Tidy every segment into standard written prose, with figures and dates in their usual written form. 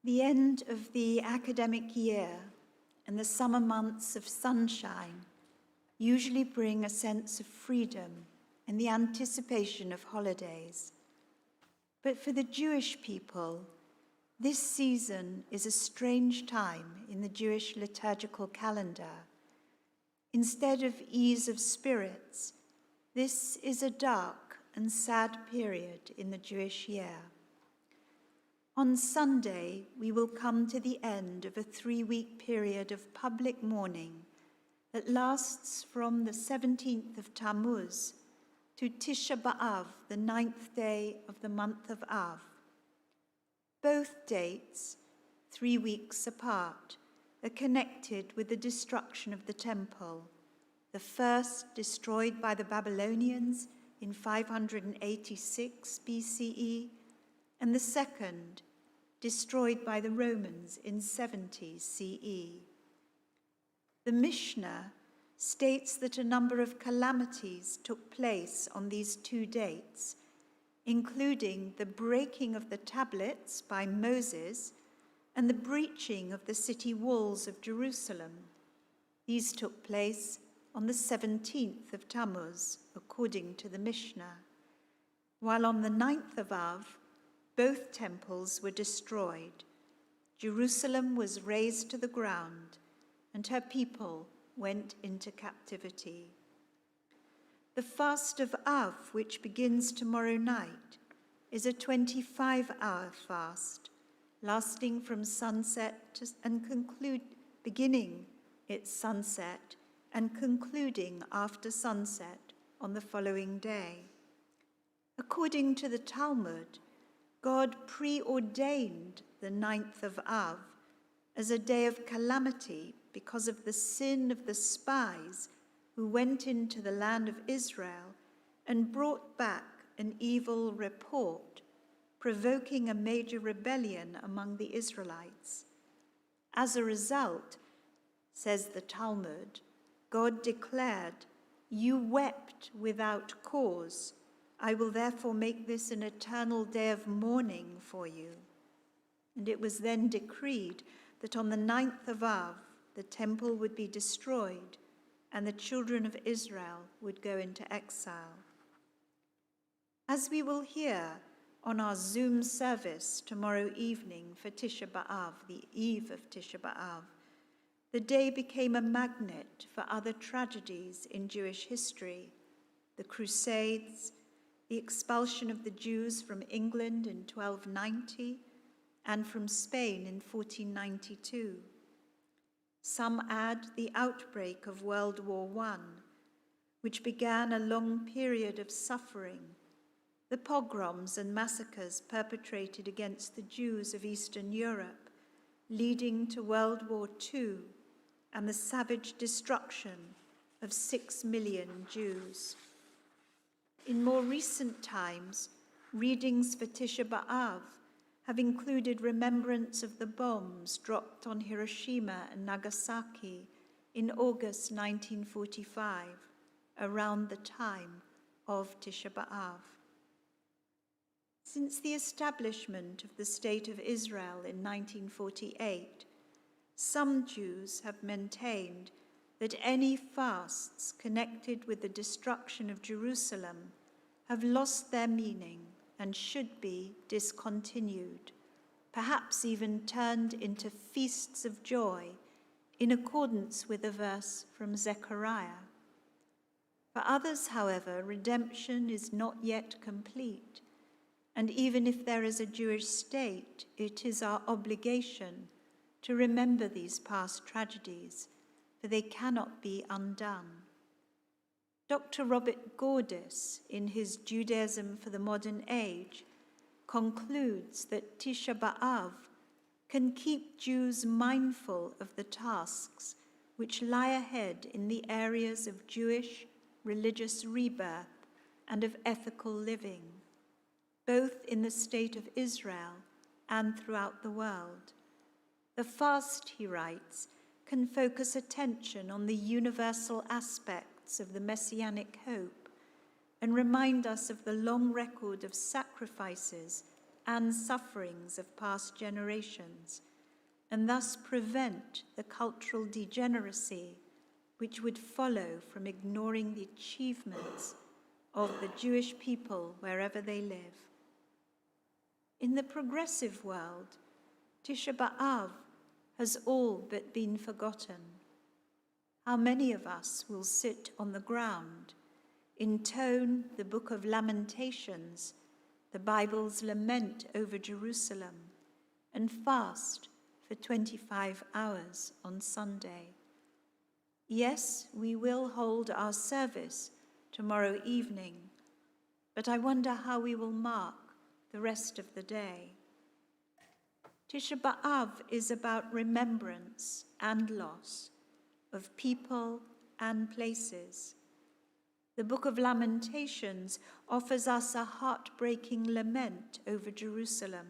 The end of the academic year and the summer months of sunshine usually bring a sense of freedom and the anticipation of holidays. But for the Jewish people, this season is a strange time in the Jewish liturgical calendar. Instead of ease of spirits, this is a dark and sad period in the Jewish year. On Sunday, we will come to the end of a 3-week period of public mourning that lasts from the 17th of Tammuz to Tisha B'Av, the 9th day of the month of Av. Both dates, 3 weeks apart, are connected with the destruction of the temple, the first destroyed by the Babylonians in 586 BCE, and the second destroyed by the Romans in 70 CE. The Mishnah states that a number of calamities took place on these 2 dates, including the breaking of the tablets by Moses and the breaching of the city walls of Jerusalem. These took place on the 17th of Tammuz, according to the Mishnah, while on the 9th of Av, both temples were destroyed. Jerusalem was razed to the ground, and her people went into captivity. The fast of Av, which begins tomorrow night, is a 25-hour fast, lasting from sunset beginning its sunset and concluding after sunset on the following day. According to the Talmud, God preordained the 9th of Av as a day of calamity because of the sin of the spies who went into the land of Israel and brought back an evil report, provoking a major rebellion among the Israelites. As a result, says the Talmud, God declared, "You wept without cause. I will therefore make this an eternal day of mourning for you." And it was then decreed that on the 9th of Av, the temple would be destroyed and the children of Israel would go into exile. As we will hear on our Zoom service tomorrow evening for Tisha B'Av, the eve of Tisha B'Av, the day became a magnet for other tragedies in Jewish history: the Crusades, the expulsion of the Jews from England in 1290 and from Spain in 1492. Some add the outbreak of World War I, which began a long period of suffering, the pogroms and massacres perpetrated against the Jews of Eastern Europe, leading to World War II and the savage destruction of 6 million Jews. In more recent times, readings for Tisha B'Av have included remembrance of the bombs dropped on Hiroshima and Nagasaki in August 1945, around the time of Tisha B'Av. Since the establishment of the State of Israel in 1948, some Jews have maintained that any fasts connected with the destruction of Jerusalem have lost their meaning and should be discontinued, perhaps even turned into feasts of joy in accordance with a verse from Zechariah. For others, however, redemption is not yet complete, and even if there is a Jewish state, it is our obligation to remember these past tragedies, for they cannot be undone. Dr. Robert Gordis, in his Judaism for the Modern Age, concludes that Tisha B'Av can keep Jews mindful of the tasks which lie ahead in the areas of Jewish religious rebirth and of ethical living, both in the state of Israel and throughout the world. The fast, he writes, can focus attention on the universal aspects of the messianic hope and remind us of the long record of sacrifices and sufferings of past generations, and thus prevent the cultural degeneracy which would follow from ignoring the achievements of the Jewish people wherever they live. In the progressive world, Tisha B'Av has all but been forgotten. How many of us will sit on the ground, intone the Book of Lamentations, the Bible's lament over Jerusalem, and fast for 25 hours on Sunday? Yes, we will hold our service tomorrow evening, but I wonder how we will mark the rest of the day. Tisha B'Av is about remembrance and loss of people and places. The Book of Lamentations offers us a heartbreaking lament over Jerusalem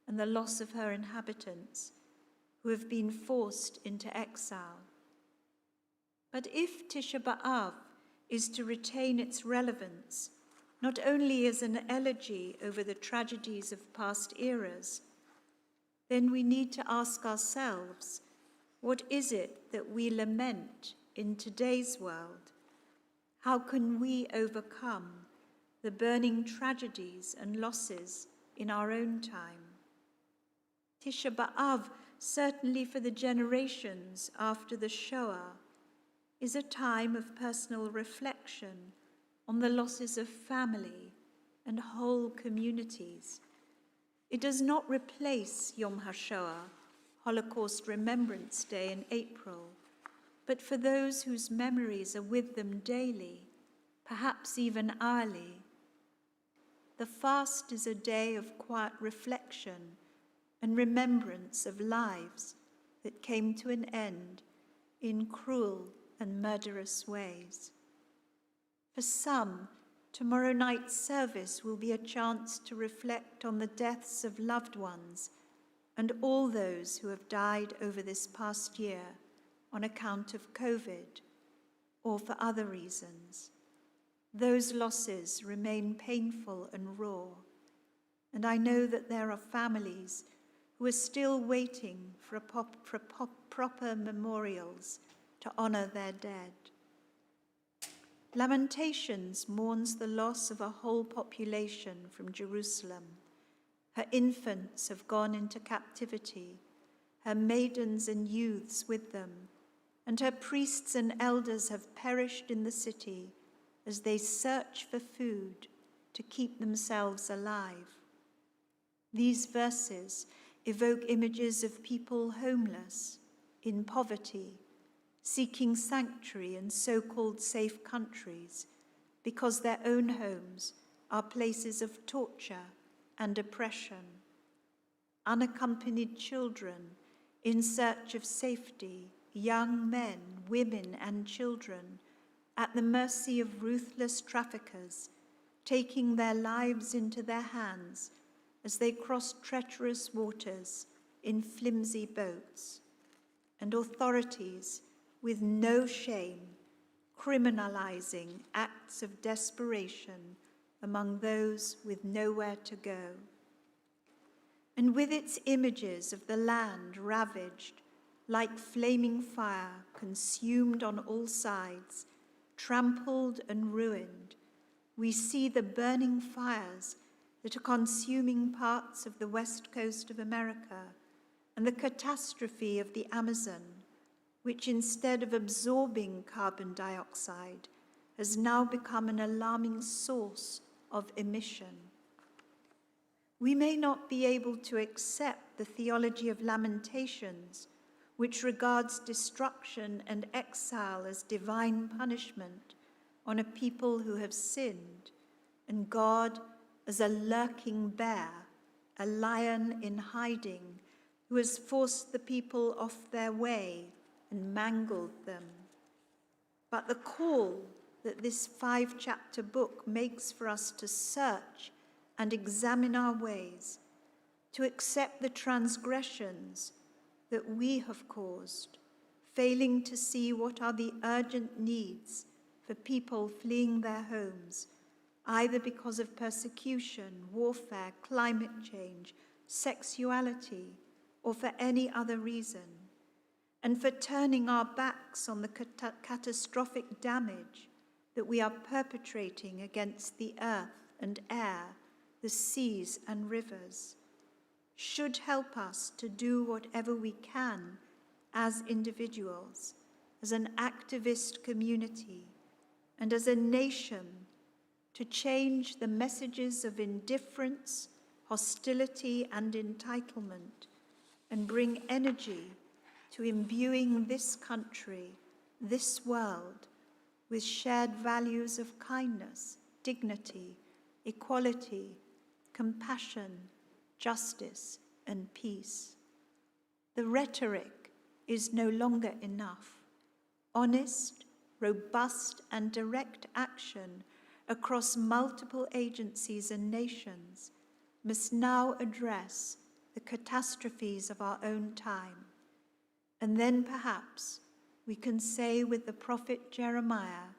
and the loss of her inhabitants, who have been forced into exile. But if Tisha B'Av is to retain its relevance, not only as an elegy over the tragedies of past eras, then we need to ask ourselves, what is it that we lament in today's world? How can we overcome the burning tragedies and losses in our own time? Tisha B'Av, certainly for the generations after the Shoah, is a time of personal reflection on the losses of family and whole communities. It does not replace Yom HaShoah, Holocaust Remembrance Day in April, but for those whose memories are with them daily, perhaps even hourly. The fast is a day of quiet reflection and remembrance of lives that came to an end in cruel and murderous ways. For some, tomorrow night's service will be a chance to reflect on the deaths of loved ones and all those who have died over this past year on account of COVID or for other reasons. Those losses remain painful and raw, and I know that there are families who are still waiting for proper memorials to honor their dead. Lamentations mourns the loss of a whole population from Jerusalem. Her infants have gone into captivity, her maidens and youths with them, and her priests and elders have perished in the city as they search for food to keep themselves alive. These verses evoke images of people homeless, in poverty, seeking sanctuary in so-called safe countries because their own homes are places of torture and oppression. Unaccompanied children in search of safety, young men, women, and children at the mercy of ruthless traffickers, taking their lives into their hands as they cross treacherous waters in flimsy boats, and authorities with no shame, criminalizing acts of desperation among those with nowhere to go. And with its images of the land ravaged, like flaming fire, consumed on all sides, trampled and ruined, we see the burning fires that are consuming parts of the west coast of America and the catastrophe of the Amazon, which instead of absorbing carbon dioxide, has now become an alarming source of emission. We may not be able to accept the theology of Lamentations, which regards destruction and exile as divine punishment on a people who have sinned, and God as a lurking bear, a lion in hiding, who has forced the people off their way and mangled them. But the call that this 5-chapter book makes for us to search and examine our ways, to accept the transgressions that we have caused, failing to see what are the urgent needs for people fleeing their homes, either because of persecution, warfare, climate change, sexuality, or for any other reason, and for turning our backs on the catastrophic damage that we are perpetrating against the earth and air, the seas and rivers, should help us to do whatever we can as individuals, as an activist community, and as a nation to change the messages of indifference, hostility, and entitlement, and bring energy to imbuing this country, this world, with shared values of kindness, dignity, equality, compassion, justice, and peace. The rhetoric is no longer enough. Honest, robust, and direct action across multiple agencies and nations must now address the catastrophes of our own time. And then perhaps we can say with the prophet Jeremiah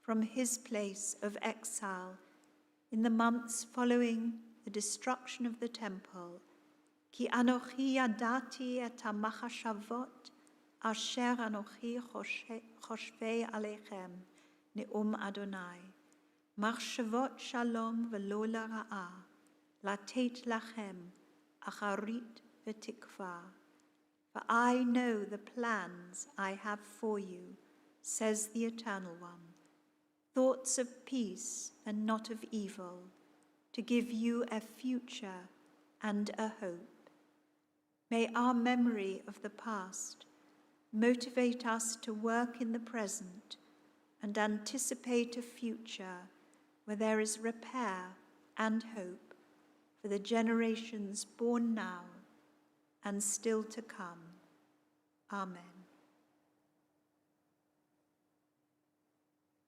from his place of exile in the months following the destruction of the temple, Ki anochi yadati et hamachashavot asher anochi choshvei aleichem ne'um Adonai, machshavot shalom v'lo la'ra'ah, latet lachem acharit v'tikva. For I know the plans I have for you, says the Eternal One, thoughts of peace and not of evil, to give you a future and a hope. May our memory of the past motivate us to work in the present and anticipate a future where there is repair and hope for the generations born now and still to come. Amen.